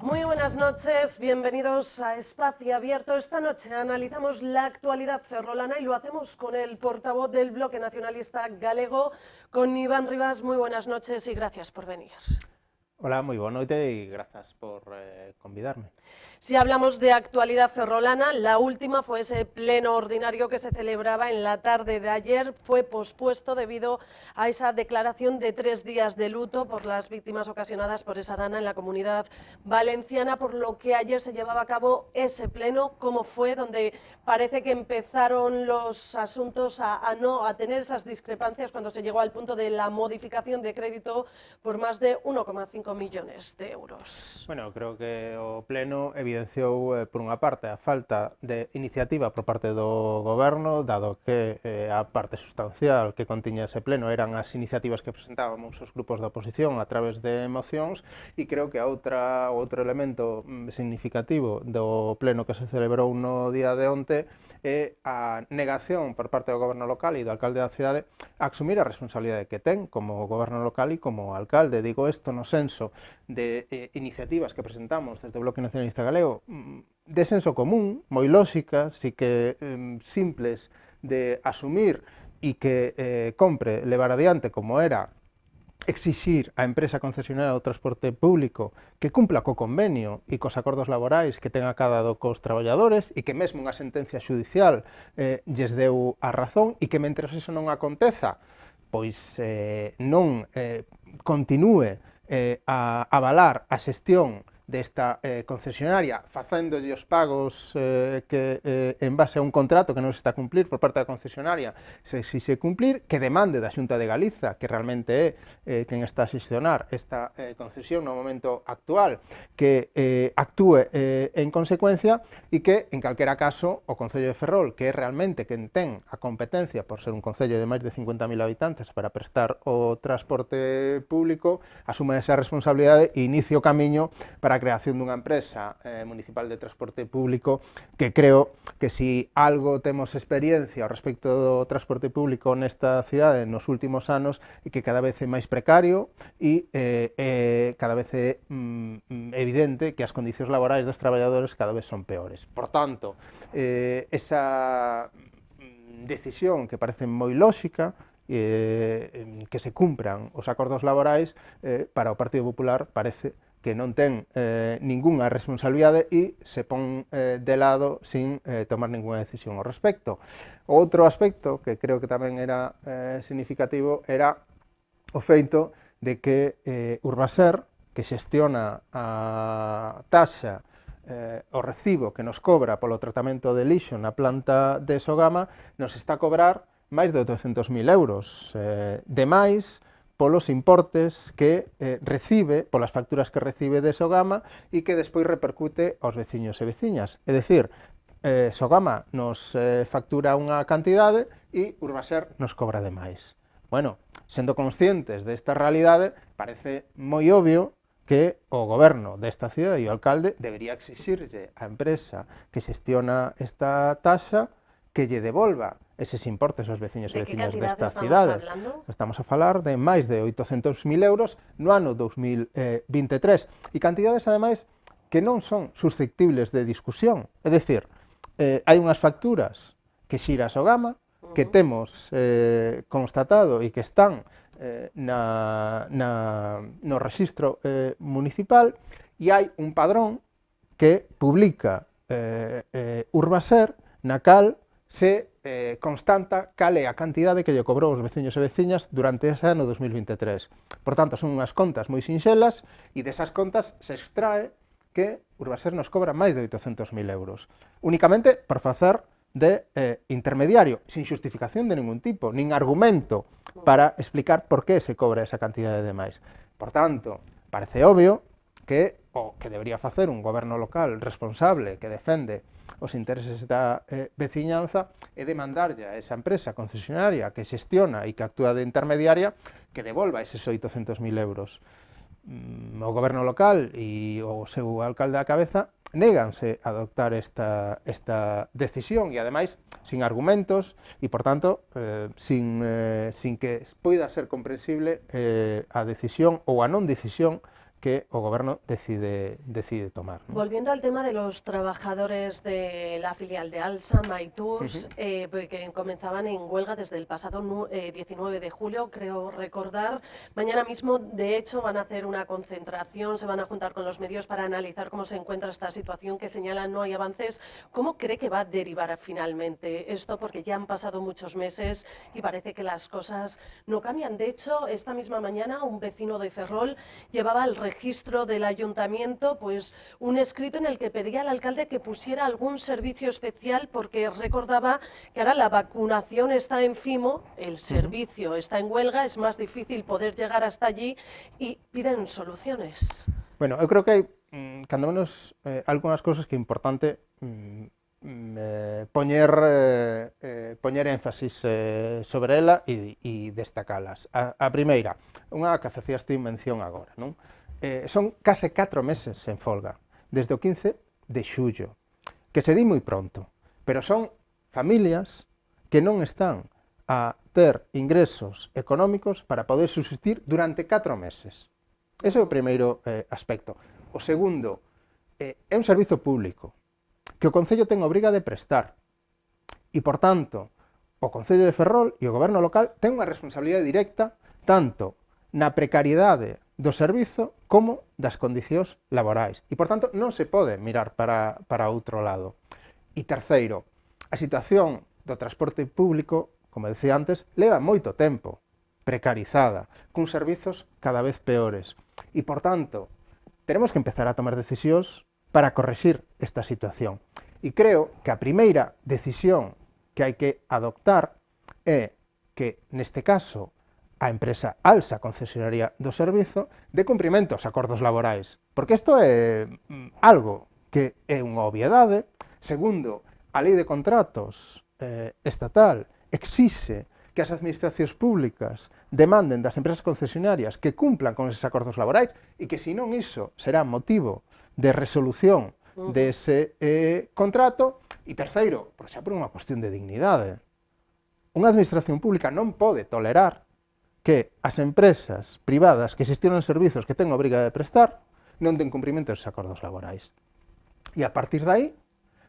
Muy buenas noches, bienvenidos a Espacio Abierto. Esta noche analizamos la actualidad ferrolana y lo hacemos con el portavoz del Bloque Nacionalista Galego, con Iván Rivas. Muy buenas noches y gracias por venir. Hola, muy buena noche y gracias por convidarme. Si hablamos de actualidad ferrolana, la última fue ese pleno ordinario que se celebraba en la tarde de ayer. Fue pospuesto debido a esa declaración de 3 días de luto por las víctimas ocasionadas por esa dana en la Comunidad Valenciana, por lo que ayer se llevaba a cabo ese pleno. ¿Cómo fue? Donde parece que empezaron los asuntos a tener esas discrepancias cuando se llegó al punto de la modificación de crédito por más de 1,5 millones de euros. Bueno, creo que o pleno evidenciou, por unha parte, a falta de iniciativa por parte do goberno, dado que a parte sustancial que contiña ese pleno eran as iniciativas que presentábamos os grupos da oposición a través de mocións, e creo que outro elemento significativo do pleno que se celebrou no día de onte é a negación por parte do goberno local e do alcalde da cidade a asumir a responsabilidade que ten como goberno local e como alcalde. Digo isto no senso de iniciativas que presentamos desde o Bloque Nacionalista Galego de senso común, moi lóxicas e que simples de asumir e que compre levar adiante, como era exixir á empresa concesionaria do transporte público que cumpla co convenio e cos acordos laborais que ten acadado cos traballadores e que mesmo unha sentencia xudicial lles deu a razón e que mentres eso non aconteza, pois non continúe a avalar a xestión desta concesionaria facéndolle os pagos que en base a un contrato que non se está a cumplir por parte da concesionaria se exixe cumplir, que demande da Xunta de Galiza, que realmente é quen está a xestionar esta concesión no momento actual, que actúe en consecuencia e que, en calquera caso, o Concello de Ferrol, que é realmente quen ten a competencia por ser un concello de máis de 50.000 habitantes para prestar o transporte público, asuma esa responsabilidade e inicie o camiño para a creación dunha empresa municipal de transporte público que creo que si algo temos experiencia ao respecto do transporte público nesta cidade nos últimos anos e que cada vez é máis precario e cada vez é evidente que as condicións laborais dos traballadores cada vez son peores. Por tanto, esa decisión que parece moi lóxica que se cumpran os acordos laborais para o Partido Popular parece que non ten ningunha responsabilidade e se pon de lado sin tomar ninguna decisión ao respecto. Outro aspecto que creo que tamén era significativo era o feito de que Urbaser, que xestiona a taxa o recibo que nos cobra polo tratamento de lixo na planta de Sogama, nos está a cobrar máis de 800.000 euros de máis polos importes que recibe, polas facturas que recibe de Sogama e que despois repercute aos veciños e veciñas. É dicir, Sogama nos factura unha cantidade e Urbaser nos cobra de máis. Bueno, sendo conscientes desta realidade, parece moi obvio que o goberno desta cidade e o alcalde debería exixirlle á empresa que xestiona esta taxa que lle devolva eses importes aos veciños e veciñas desta cidade. Estamos a falar de máis de 800.000 euros no ano 2023 e cantidades, ademais, que non son susceptibles de discusión. É dicir, hai unhas facturas que xira a Sogama, que temos constatado e que están no rexistro municipal, e hai un padrón que publica Urbaser na cal se constanta cal é a cantidade que lle cobrou os veciños e veciñas durante ese ano 2023. Por tanto, son unhas contas moi sinxelas e desas contas se extrae que Urbaser nos cobra máis de 800.000 euros, únicamente por facer de intermediario, sin xustificación de ningún tipo, nin argumento para explicar por que se cobra esa cantidade de máis. Por tanto, parece obvio que o que debería facer un goberno local responsable que defende os intereses da veciñanza é demandarlle a esa empresa concesionaria que xestiona e que actúa de intermediaria que devolva eses 800.000 euros. O goberno local e o seu alcalde á cabeza néganse a adoptar esta decisión e, ademais, sin argumentos e, por tanto, sin que poida ser comprensible a decisión ou a non decisión que o Goberno decide tomar, ¿no? Volviendo al tema de los trabajadores de la filial de Alsa, MyTours, que comenzaban en huelga desde el pasado 19 de julio, creo recordar. Mañana mismo, de hecho, van a hacer una concentración, se van a juntar con los medios para analizar cómo se encuentra esta situación, que señalan no hay avances. ¿Cómo cree que va a derivar finalmente esto? Porque ya han pasado muchos meses y parece que las cosas no cambian. De hecho, esta misma mañana un vecino de Ferrol llevaba al registro del ayuntamiento pues un escrito en el que pedía al alcalde que pusiera algún servicio especial, porque recordaba que ahora la vacunación está en Fimo, el servicio está en huelga, es más difícil poder llegar hasta allí y piden soluciones. Bueno, eu creo que hai, cando menos, algunhas cousas que é importante poñer énfasis sobre ela e destacalas. A primeira, unha que facías ti mención agora, non? Son case 4 meses en folga, desde o 15 de xullo, que se di moi pronto, pero son familias que non están a ter ingresos económicos para poder subsistir durante 4 meses. Ese é o primeiro aspecto. O segundo, é un servizo público que o Concello ten obriga de prestar e, por tanto, o Concello de Ferrol e o Goberno local ten unha responsabilidade directa tanto na precariedade do servizo como das condicións laborais. E, por tanto, non se pode mirar para outro lado. E terceiro, a situación do transporte público, como decía antes, leva moito tempo precarizada, cun servizos cada vez peores. E, por tanto, tenemos que empezar a tomar decisións para correxir esta situación. E creo que a primeira decisión que hai que adoptar é que, neste caso, a empresa Alsa, concesionaria do servizo, de cumprimento aos acordos laborais. Porque isto é algo que é unha obviedade. Segundo, a lei de contratos estatal exixe que as administracións públicas demanden das empresas concesionarias que cumplan con eses acordos laborais e que, se non, iso será motivo de resolución dese contrato. E terceiro, por xa por unha cuestión de dignidade. Unha administración pública non pode tolerar que as empresas privadas que xestionan servizos que ten obriga de prestar non den cumprimento aos acordos laborais. E a partir de aí,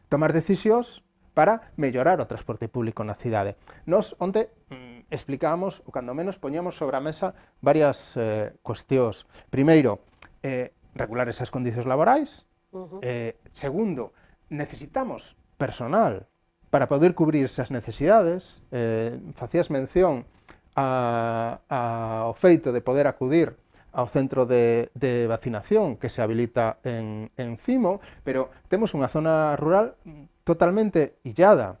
tomar decisións para mellorar o transporte público na cidade. Nos, onte, explicábamos, ou cando menos poñamos sobre a mesa varias cuestións. Primeiro, regular esas condicións laborais. Segundo, necesitamos personal para poder cubrir esas necesidades. Facías mención ao feito de poder acudir ao centro de vacinación que se habilita en Fimo, pero temos unha zona rural totalmente illada.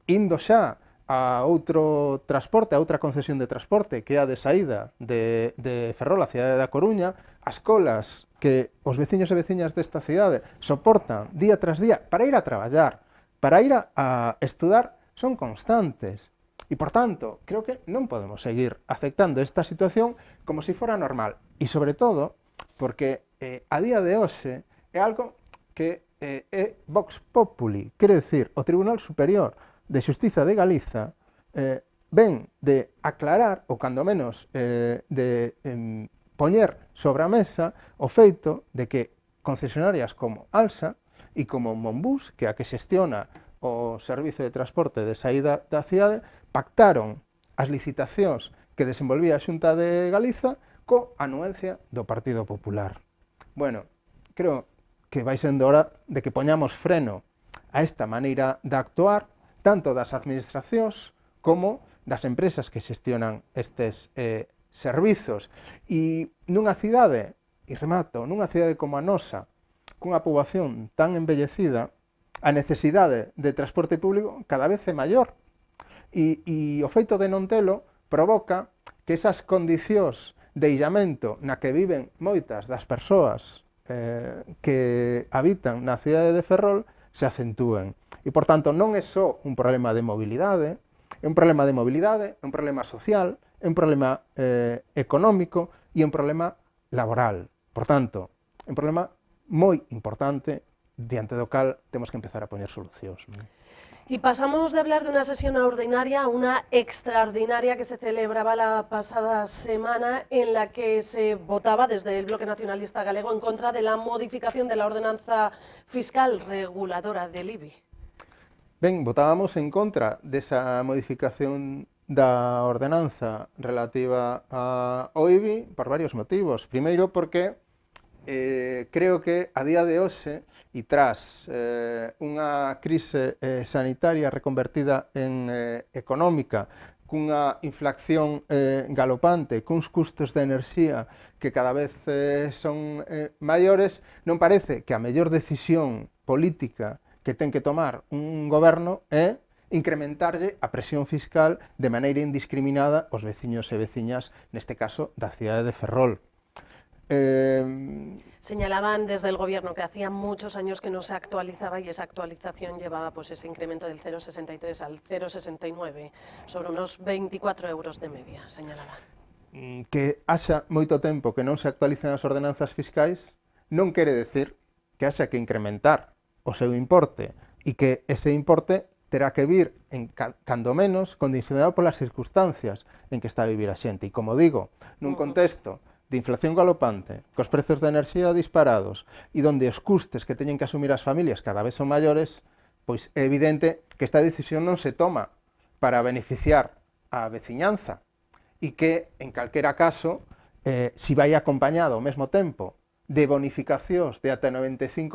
Indo xa a outro transporte, a outra concesión de transporte, que é a de saída de Ferrol, a cidade da Coruña, as colas que os veciños e veciñas desta cidade soportan día tras día para ir a traballar, para ir a estudar, son constantes. E, por tanto, creo que non podemos seguir aceptando esta situación como se fora normal. E, sobre todo, porque a día de hoxe é algo que é Vox Populi, quere decir, o Tribunal Superior de Xustiza de Galiza ven de aclarar, ou cando menos de poñer sobre a mesa o feito de que concesionarias como Alsa e como Monbús, que é a que xestiona o servizo de transporte de saída da cidade, pactaron as licitacións que desenvolvía a Xunta de Galiza co anuencia do Partido Popular. Bueno, creo que vai sendo hora de que poñamos freno a esta maneira de actuar, tanto das administracións como das empresas que xestionan estes servizos. E nunha cidade, e remato, nunha cidade como a nosa, cunha poboación tan envellecida, a necesidade de transporte público cada vez é maior. E o feito de non telo provoca que esas condicións de illamento na que viven moitas das persoas que habitan na cidade de Ferrol se acentúen. E, por tanto, non é só un problema de mobilidade, é un problema de mobilidade, é un problema social, é un problema económico e é un problema laboral. Por tanto, é un problema moi importante diante do cal temos que empezar a poñer solucións. Y pasamos de hablar de una sesión ordinaria a una extraordinaria que se celebraba la pasada semana, en la que se votaba desde el Bloque Nacionalista Galego en contra de la modificación de la ordenanza fiscal reguladora del IBI. Ben, votábamos en contra desa modificación da ordenanza relativa ao IBI por varios motivos. Primeiro porque creo que a día de hoxe e tras unha crise sanitaria reconvertida en económica, cunha inflación galopante, cuns custos de enerxía que cada vez son maiores, non parece que a mellor decisión política que ten que tomar un goberno é incrementarlle a presión fiscal de maneira indiscriminada aos veciños e veciñas, neste caso da cidade de Ferrol. Señalaban desde el gobierno que hacía muchos años que no se actualizaba, y esa actualización llevaba pues ese incremento del 0,63 al 0,69, sobre unos 24 euros de media, señalaban. Que haxa moito tempo que non se actualicen as ordenanzas fiscais non quere decir que haxa que incrementar o seu importe, e que ese importe terá que vir, cando menos, condicionado polas circunstancias en que está a vivir a xente. E como digo, nun contexto de inflación galopante, cos prezos de enerxía disparados e donde os custes que teñen que asumir as familias cada vez son maiores, pois é evidente que esta decisión non se toma para beneficiar a veciñanza e que, en calquera caso, si vai acompañado ao mesmo tempo de bonificacións de ata 95%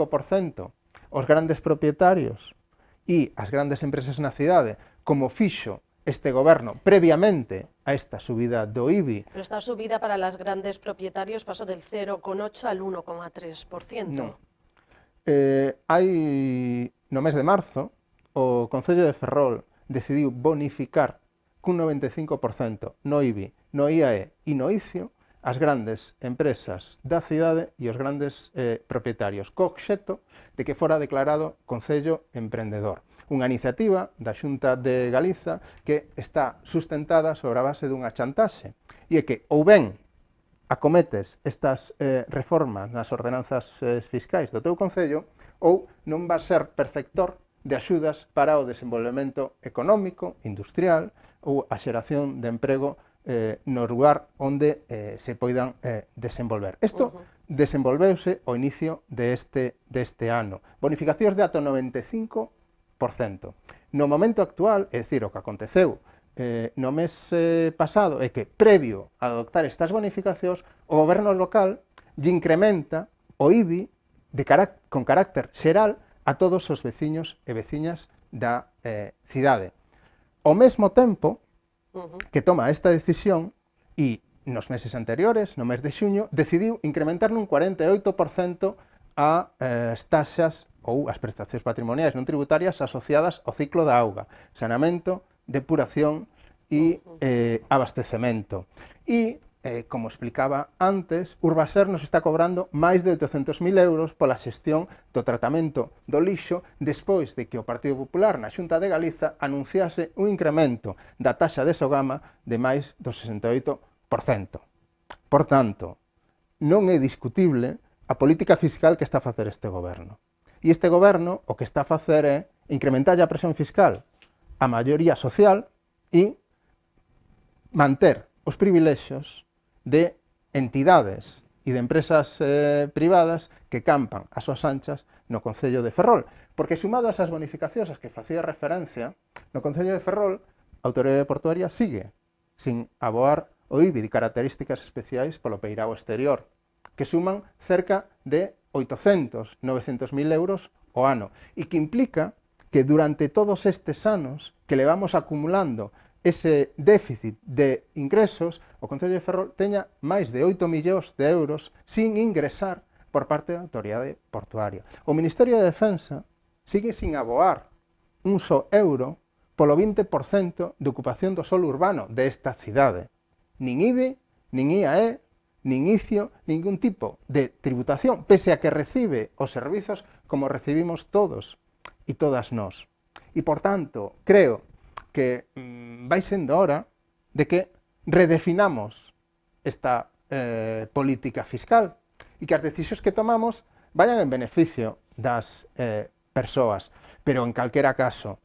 aos grandes propietarios e as grandes empresas na cidade, como fixo este goberno previamente a esta subida do IBI. Pero esta subida para los grandes propietarios pasó del 0,8 al 1,3%. Non. No mes de marzo, o Concello de Ferrol decidiu bonificar cun 95% no IBI, no IAE e no ICIO as grandes empresas da cidade e os grandes propietarios, co obxecto de que fora declarado Concello Emprendedor. Unha iniciativa da Xunta de Galiza que está sustentada sobre a base dunha chantaxe, e é que ou ben acometes estas reformas nas ordenanzas fiscais do teu Concello, ou non vas ser perceptor de axudas para o desenvolvemento económico, industrial ou a xeración de emprego no lugar onde se poidan desenvolver. Isto desenvolveuse ao inicio deste ano. Bonificacións de ata 95%. No momento actual, é dicir, o que aconteceu no mes pasado é que, previo a adoptar estas bonificacións, o goberno local lle incrementa o IBI con carácter xeral a todos os veciños e veciñas da cidade. Ao mesmo tempo que toma esta decisión, e nos meses anteriores, no mes de xuño, decidiu incrementar nun 48% as taxas ou as prestacións patrimoniais non tributarias asociadas ao ciclo da auga, saneamento, depuración e abastecemento. E, como explicaba antes, Urbaser nos está cobrando máis de 800.000 euros pola xestión do tratamento do lixo, despois de que o Partido Popular na Xunta de Galiza anunciase un incremento da taxa de Sogama de máis do 68%. Por tanto, non é discutible a política fiscal que está a facer este goberno. E este goberno o que está a facer é incrementar a presión fiscal a maioría social e manter os privilexios de entidades e de empresas privadas que campan as súas anchas no Concello de Ferrol. Porque, sumado a esas bonificacións as que facía referencia, no Concello de Ferrol a Autoridade Portuaria sigue sin aboar o IBI de características especiais polo peirao exterior, que suman cerca de 800.000–900.000 euros ao ano, e que implica que durante todos estes anos que levamos acumulando ese déficit de ingresos, o Concello de Ferrol teña máis de 8 millóns de euros sin ingresar por parte da Autoridade Portuaria. O Ministerio de Defensa sigue sin aboar un só euro polo 20% de ocupación do solo urbano desta cidade. Nin IBI, nin IAE, nin ICIO, ningún tipo de tributación, pese a que recibe os servizos como recibimos todos e todas nós. E, por tanto, creo que vai sendo hora de que redefinamos esta política fiscal e que as decisións que tomamos vayan en beneficio das persoas. Pero, en calquera caso,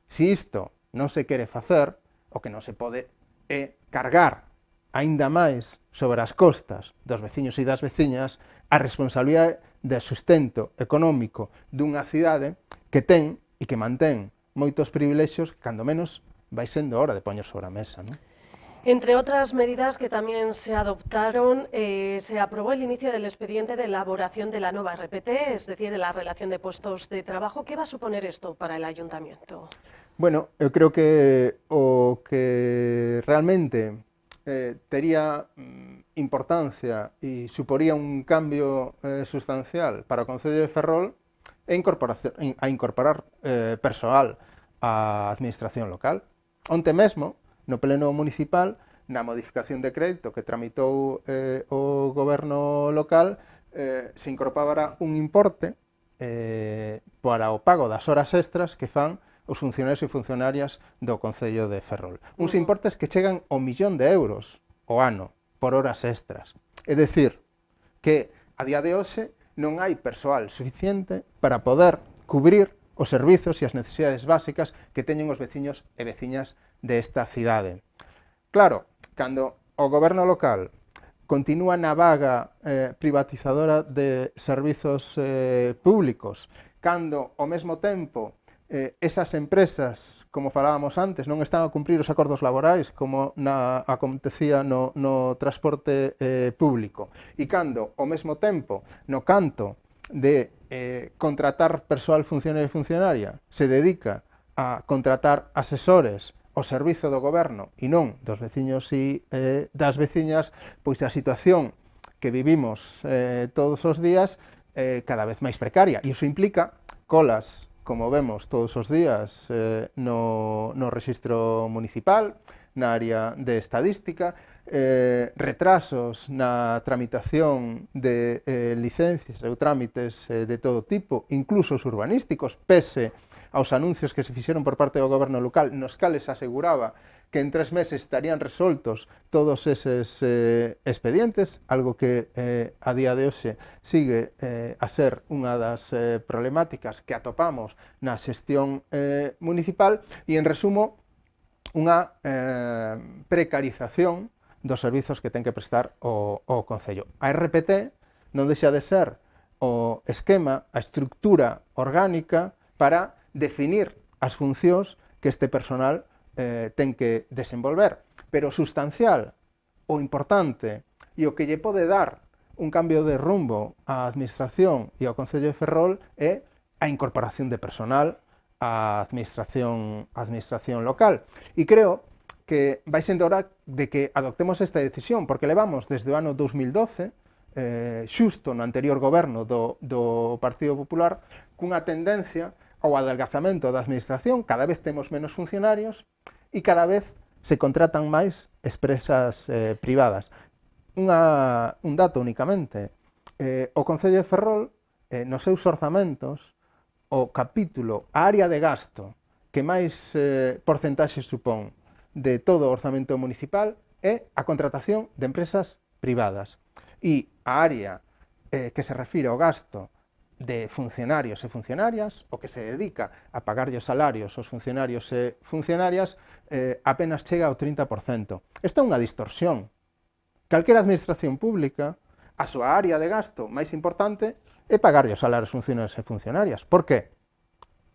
Se isto non se quere facer, o que non se pode é cargar aínda máis sobre as costas dos veciños e das veciñas a responsabilidade de sustento económico dunha cidade que ten e que mantén moitos privilexios que, cando menos, vai sendo hora de poñer sobre a mesa, non? Entre otras medidas que también se adoptaron, se aprobó el inicio del expediente de elaboración de la nueva RPT, es decir, de la relación de puestos de trabajo. ¿Qué va a suponer esto para el ayuntamiento? Bueno, eu creo que o que realmente tería importancia e suporía un cambio sustancial para o Concello de Ferrol é incorporar persoal á administración local. Onte mesmo, no pleno municipal, na modificación de crédito que tramitou o goberno local, se incorporara un importe para o pago das horas extras que fan os funcionarios e funcionarias do Concello de Ferrol. Uns importes que chegan ao 1.000.000 de euros ao ano por horas extras. É dicir, que a día de hoxe non hai persoal suficiente para poder cubrir os servizos e as necesidades básicas que teñen os veciños e veciñas desta cidade. Claro, cando o goberno local continúa na vaga privatizadora de servizos públicos, cando ao mesmo tempo esas empresas, como falábamos antes, non están a cumprir os acordos laborais como acontecía no transporte público, e cando ao mesmo tempo no canto de contratar persoal funcionario e funcionaria se dedica a contratar asesores ao servizo do goberno e non dos veciños e das veciñas, pois a situación que vivimos todos os días cada vez máis precaria, e iso implica colas, como vemos todos os días no rexistro municipal, na área de estadística, retrasos na tramitación de licencias ou trámites de todo tipo, incluso os urbanísticos, pese aos anuncios que se fixeron por parte do goberno local, nos cales aseguraba que en 3 meses estarían resoltos todos eses expedientes, algo que a día de hoxe sigue a ser unha das problemáticas que atopamos na xestión municipal, e en resumo, unha precarización dos servizos que ten que prestar o Concello. A RPT non deixa de ser o esquema, a estructura orgánica para definir as funcións que este personal ten que desenvolver, pero o sustancial, o importante e o que lle pode dar un cambio de rumbo á administración e ao Concello de Ferrol é a incorporación de personal á administración local. E creo que vai sendo hora de que adoptemos esta decisión, porque levamos desde o ano 2012, xusto no anterior goberno do Partido Popular, cunha tendencia ao adelgazamento da administración. Cada vez temos menos funcionarios e cada vez se contratan máis empresas privadas. Un dato únicamente, o Concello de Ferrol, nos seus orzamentos, o capítulo, a área de gasto que máis porcentaxe supón de todo o orzamento municipal é a contratación de empresas privadas. E a área que se refire ao gasto de funcionarios e funcionarias, o que se dedica a pagarlle os salarios aos funcionarios e funcionarias, apenas chega ao 30%. Esta é unha distorsión. Calquera administración pública, a súa área de gasto máis importante é pagarlle os salarios aos funcionarios e funcionarias. Por qué?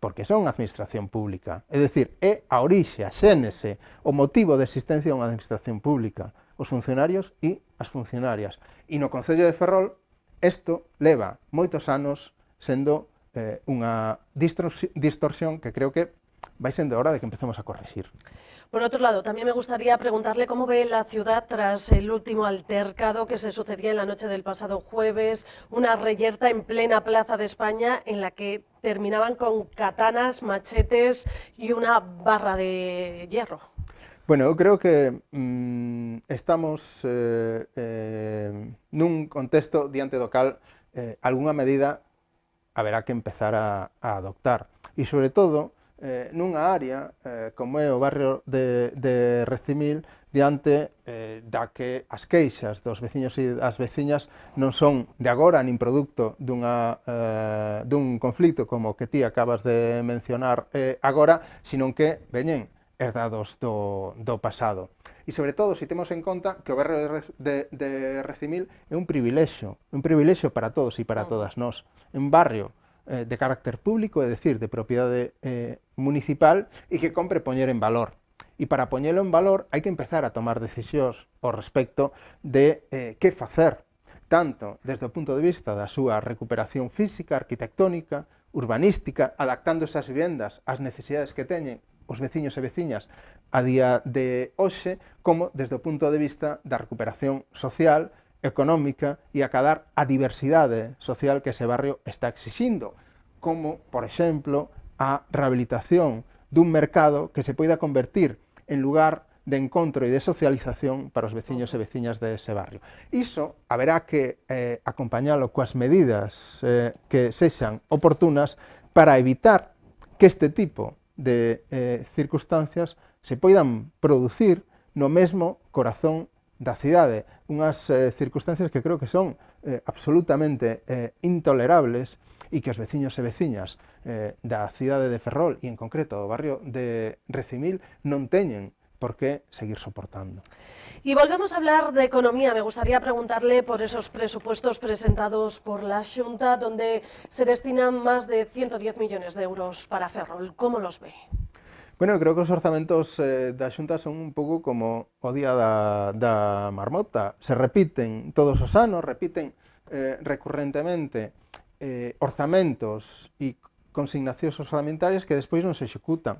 Porque son administración pública. É dicir, é a orixe, a xénese, o motivo de existencia dunha administración pública, os funcionarios e as funcionarias. E no Concello de Ferrol, isto leva moitos anos sendo unha distorsión que creo que vai sendo hora de que empecemos a corrixir. Por otro lado, también me gustaría preguntarle cómo ve la ciudad tras el último altercado que se sucedía en la noche del pasado jueves, una reyerta en plena Plaza de España en la que terminaban con katanas, machetes y una barra de hierro. Bueno, eu creo que estamos nun contexto diante do cal algunha medida haberá que empezar a adoptar. E, sobre todo, nunha área como é o barrio de Recimil, diante da que as queixas dos veciños e das veciñas non son de agora nin producto dun conflito como o que ti acabas de mencionar agora, sino que veñen herdados do pasado. E sobre todo, se temos en conta que o barrio de Recimil é un privilexio para todos e para todas nós. Un barrio de carácter público, é dicir, de propiedade municipal e que compre poñer en valor. E para poñelo en valor hai que empezar a tomar decisións ao respecto de que facer, tanto desde o punto de vista da súa recuperación física, arquitectónica, urbanística, adaptando esas vivendas ás necesidades que teñen os veciños e veciñas a día de hoxe, como desde o punto de vista da recuperación social, económica e acadar a diversidade social que ese barrio está exixindo, como, por exemplo, a rehabilitación dun mercado que se poida convertir en lugar de encontro e de socialización para os veciños e veciñas dese barrio. Iso haberá que acompañalo coas medidas que sexan oportunas para evitar que este tipo de circunstancias se poidan producir no mesmo corazón da cidade, unhas circunstancias que creo que son absolutamente intolerables e que os veciños e veciñas da cidade de Ferrol e en concreto do barrio de Recimil non teñen por qué seguir soportando. Y volvemos a hablar de economía. Me gustaría preguntarle por esos presupuestos presentados por la Xunta, donde se destinan más de 110 millones de euros para Ferrol. ¿Cómo los ve? Bueno, creo que os orzamentos da Xunta son un pouco como o día da marmota. Se repiten todos os anos, repiten recurrentemente orzamentos e consignacións orzamentarias que despois non se executan.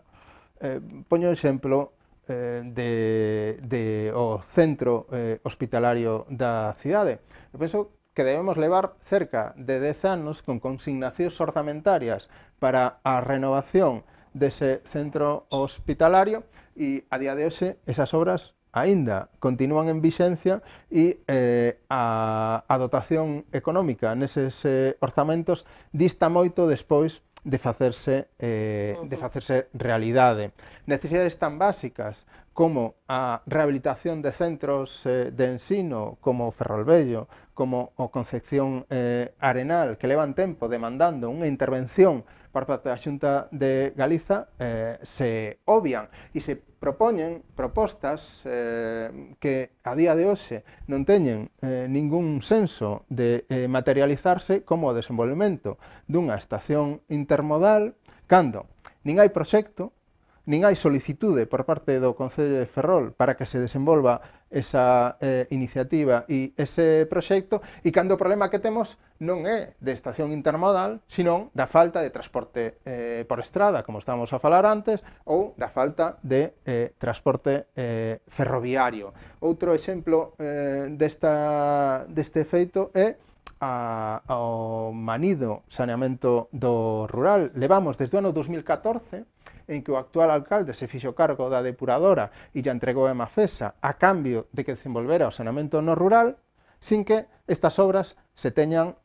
Poño o exemplo o centro hospitalario da cidade. Eu penso que debemos levar cerca de 10 anos con consignacións orzamentarias para a renovación dese centro hospitalario e a día de hoxe esas obras aínda continúan en vixencia e a dotación económica neses orzamentos dista moito despois de facerse realidade. Necesidades tan básicas como a rehabilitación de centros de ensino como Ferrolvello, como o Concepción Arenal, que levan tempo demandando unha intervención por parte da Xunta de Galiza, se obvian e se propoñen propostas que a día de hoxe non teñen ningún senso de materializarse, como o desenvolvemento dunha estación intermodal, cando nin hai proxecto, nin hai solicitude por parte do Concello de Ferrol para que se desenvolva esa iniciativa e ese proxecto, e cando o problema que temos non é de estación intermodal, senón da falta de transporte por estrada, como estábamos a falar antes, ou da falta de transporte ferroviario. Outro exemplo deste feito é ao manido saneamento do rural. Levamos desde o ano 2014 en que o actual alcalde se fixo cargo da depuradora e lla entregou a Mafesa a cambio de que desenvolvera o saneamento no rural, sin que estas obras se teñan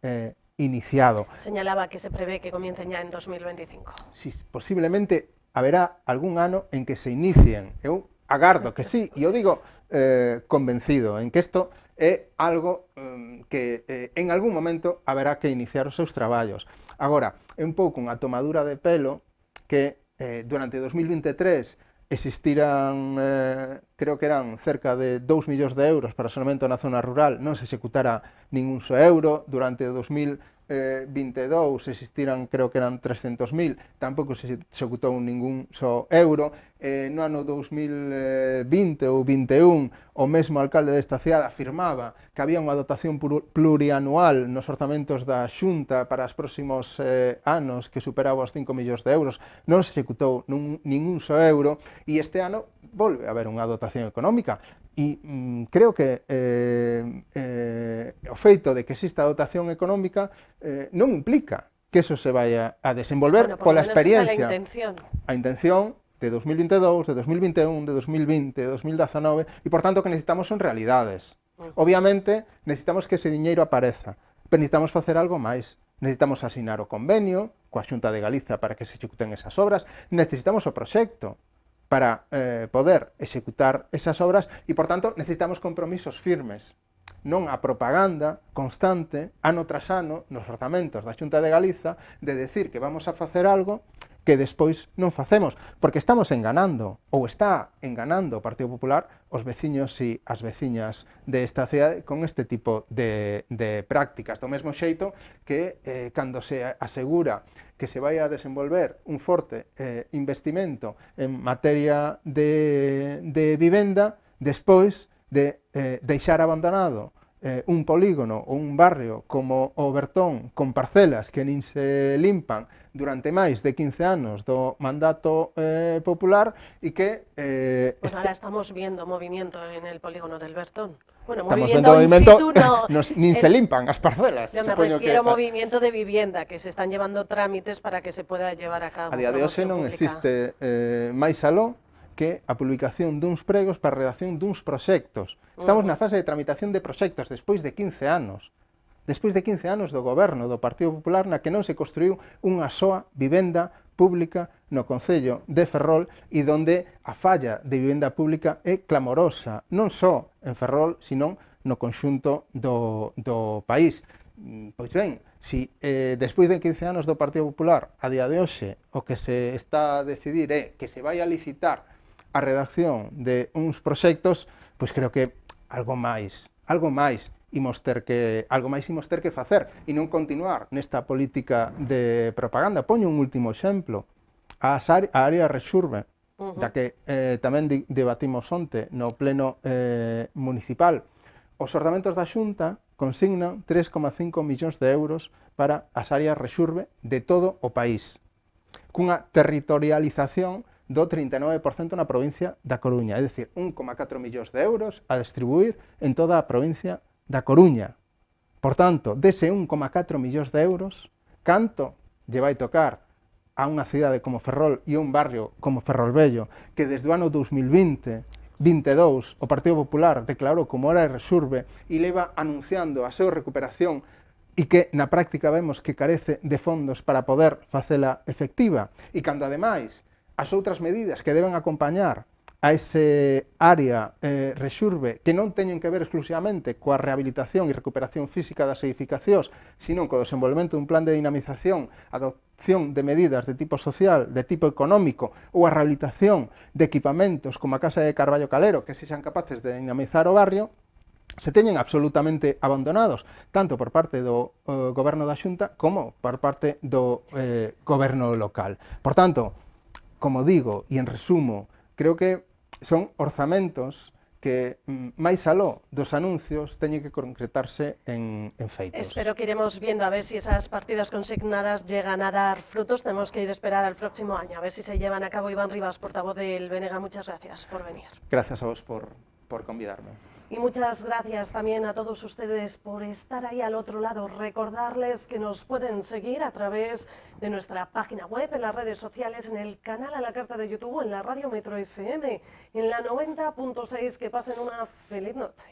iniciado. Señalaba que se prevé que comiencen ya en 2025. Si, posiblemente haberá algún ano en que se inicien. Eu agardo que sí, e eu digo convencido en que isto é algo que en algún momento haberá que iniciar os seus traballos. Agora, é un pouco unha tomadura de pelo que durante 2023 existiran, creo que eran cerca de 2 millóns de euros para o saneamento na zona rural, non se executara ningún só euro. Durante 2022 existiran, creo que eran 300.000, tampouco se executou ningún só euro. No ano 2020 ou 2021, o mesmo alcalde desta cidade afirmaba que había unha dotación plurianual nos orzamentos da Xunta para os próximos anos que superaba os 5 millóns de euros. Non se executou ningún só euro e este ano volve a haber unha dotación económica. E creo que o feito de que exista dotación económica non implica que eso se vaya a desenvolver pola experiencia. A intención de 2022, de 2021, de 2020, de 2019, e por tanto que necesitamos son realidades. Obviamente necesitamos que ese diñeiro apareza, pero necesitamos facer algo máis. Necesitamos asinar o convenio coa Xunta de Galiza para que se executen esas obras, necesitamos o proxecto. para poder executar esas obras e, por tanto, necesitamos compromisos firmes, non a propaganda constante, ano tras ano, nos orzamentos da Xunta de Galiza, de decir que vamos a facer algo que despois non facemos, porque estamos enganando, ou está enganando o Partido Popular os veciños e as veciñas desta cidade con este tipo de prácticas, do mesmo xeito que cando se asegura que se vai a desenvolver un forte investimento en materia de vivenda, despois de deixar abandonado un polígono ou un barrio como o Bertón con parcelas que nin se limpan durante máis de 15 anos do mandato popular e que... Pues ahora estamos viendo movimiento en el polígono del Bertón. Bueno, estamos movimiento vendo in movimento, situ no. nin se limpan as parcelas. Yo me supoño refiero a que movimiento de vivienda, que se están llevando trámites para que se pueda llevar a cabo a día de hoxe promoción non pública. existe máis aló que a publicación duns pregos para a redacción duns proxectos. Estamos na fase de tramitación de proxectos despois de 15 anos. Despois de 15 anos do goberno do Partido Popular na que non se construiu unha soa vivenda pública no Concello de Ferrol e donde a falla de vivenda pública é clamorosa, non só en Ferrol, sino no conxunto do país. Pois ben, si despois de 15 anos do Partido Popular a día de hoxe o que se está a decidir é que se vai a licitar a redacción de uns proxectos, pois creo que algo máis imos ter que facer e non continuar nesta política de propaganda. Poño un último exemplo, a área Rexurbe, da que tamén debatimos onte no pleno municipal. Os orzamentos da Xunta consignan 3,5 millóns de euros para as áreas Rexurbe de todo o país, cunha territorialización do 39% na provincia da Coruña, é dicir, 1,4 millóns de euros a distribuir en toda a provincia da Coruña. Por tanto, dese 1,4 millóns de euros, canto lle vai tocar a unha cidade como Ferrol e un barrio como Ferrolvello, que desde o ano 2022 o Partido Popular declarou como área Rexurbe e leva anunciando a súa recuperación e que na práctica vemos que carece de fondos para poder facela efectiva, e cando ademais as outras medidas que deben acompañar a ese área Rexurbe, que non teñen que ver exclusivamente coa rehabilitación e recuperación física das edificacións, sino co desenvolvemento dun plan de dinamización, adopción de medidas de tipo social, de tipo económico, ou a rehabilitación de equipamentos como a Casa de Carballo Calero, que sexan capaces de dinamizar o barrio, se teñen absolutamente abandonados, tanto por parte do goberno da Xunta como por parte do goberno local. Por tanto, como digo, e en resumo, creo que son orzamentos que máis aló dos anuncios teñen que concretarse en feitos. Espero que iremos viendo a ver si esas partidas consignadas llegan a dar frutos. Tenemos que ir a esperar al próximo año, a ver si se llevan a cabo. Iván Rivas, portavoz del BNG, muchas gracias por venir. Gracias a vos por convidarme. Y muchas gracias también a todos ustedes por estar ahí al otro lado. Recordarles que nos pueden seguir a través de nuestra página web, en las redes sociales, en el canal A la Carta de YouTube, en la Radio Metro FM, en la 90.6. Que pasen una feliz noche.